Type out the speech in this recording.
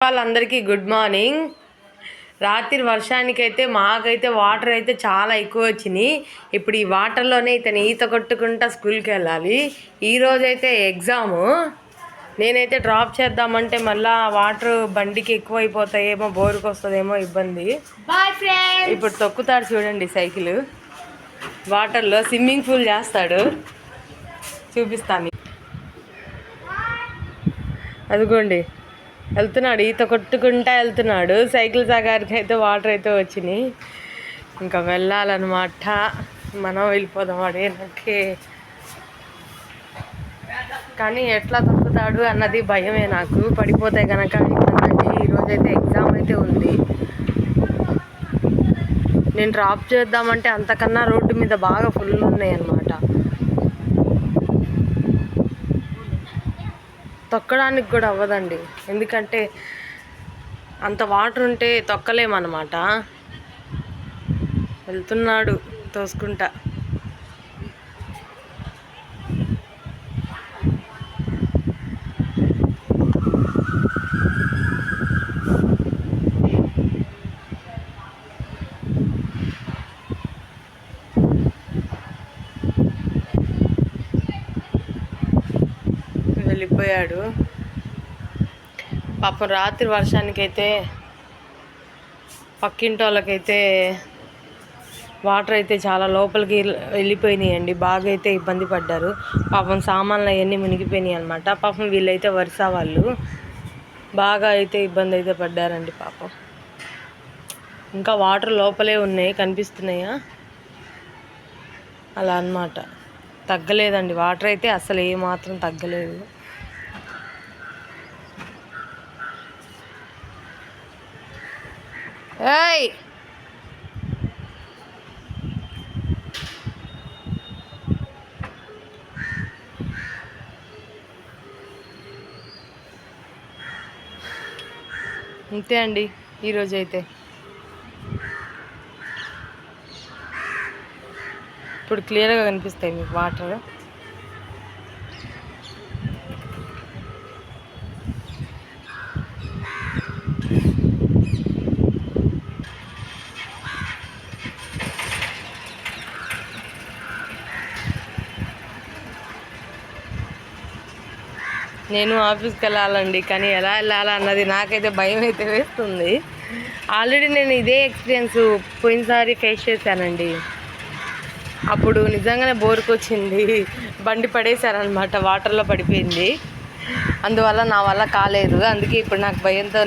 All అందరికీ good morning. రాత్రి వర్షానికైతే మాకైతే వాటర్ అయితే చాలా ఎక్కువ వచ్చినాయి. ఇప్పుడు ఈ వాటర్లోనే ఇతను ఈత కొట్టుకుంటా స్కూల్కి వెళ్ళాలి. ఈరోజైతే ఎగ్జాము. నేనైతే డ్రాప్ చేద్దామంటే మళ్ళీ వాటర్ బండికి ఎక్కువ అయిపోతాయేమో, బోరుకు వస్తుందేమో ఇబ్బంది. ఇప్పుడు తొక్కుతాడు చూడండి సైకిల్. వాటర్లో స్విమ్మింగ్ పూల్ చేస్తాడు, చూపిస్తాను. అదిగోండి వెళ్తున్నాడు, ఈత కొట్టుకుంటా వెళ్తున్నాడు. సైకిల్ సగారికి అయితే వాటర్ అయితే వచ్చినాయి. ఇంకా వెళ్ళాలన్నమాట. మనం వెళ్ళిపోదాం అడేనకే. కానీ ఎట్లా తొక్కుతాడు అన్నది భయమే నాకు. పడిపోతే కనుక ఇబ్బంది. ఈరోజైతే ఎగ్జామ్ అయితే ఉంది. నేను డ్రాప్ చేద్దామంటే అంతకన్నా రోడ్డు మీద బాగా ఫుల్ ఉన్నాయి అన్నమాట. తొక్కడానికి కూడా అవ్వదండి, ఎందుకంటే అంత వాటర్ ఉంటే తొక్కలేమన్నమాట. వెళ్తున్నాడు తోసుకుంటా. వెళ్ళిపోయాడు పాపం. రాత్రి వర్షానికైతే పక్కింటి వాళ్ళకైతే వాటర్ అయితే చాలా లోపలికి వెళ్ళిపోయినాయండి. బాగా అయితే ఇబ్బంది పడ్డారు పాపం. సామాన్లు అవన్నీ మునిగిపోయినాయి అనమాట. పాపం వీళ్ళైతే వరుస వాళ్ళు బాగా అయితే ఇబ్బంది అయితే పడ్డారండి పాపం. ఇంకా వాటర్ లోపలే ఉన్నాయి, కనిపిస్తున్నాయా అలా అన్నమాట. తగ్గలేదండి వాటర్ అయితే, అసలు ఏమాత్రం తగ్గలేదు. ఏయ్ అంతే అండి ఈరోజైతే. ఇప్పుడు క్లియర్గా కనిపిస్తాయి మీకు వాటర్. నేను ఆఫీస్కి వెళ్ళాలండి, కానీ ఎలా వెళ్ళాలన్నది నాకైతే భయం అయితే వేస్తుంది. ఆల్రెడీ నేను ఇదే ఎక్స్పీరియన్స్ పోయినసారి ఫేస్ చేశానండి. అప్పుడు నిజంగానే బోరుకు వచ్చింది, బండి పడేశారనమాట, వాటర్లో పడిపోయింది. అందువల్ల నా వల్ల కాలేదు. అందుకే ఇప్పుడు నాకు భయంతో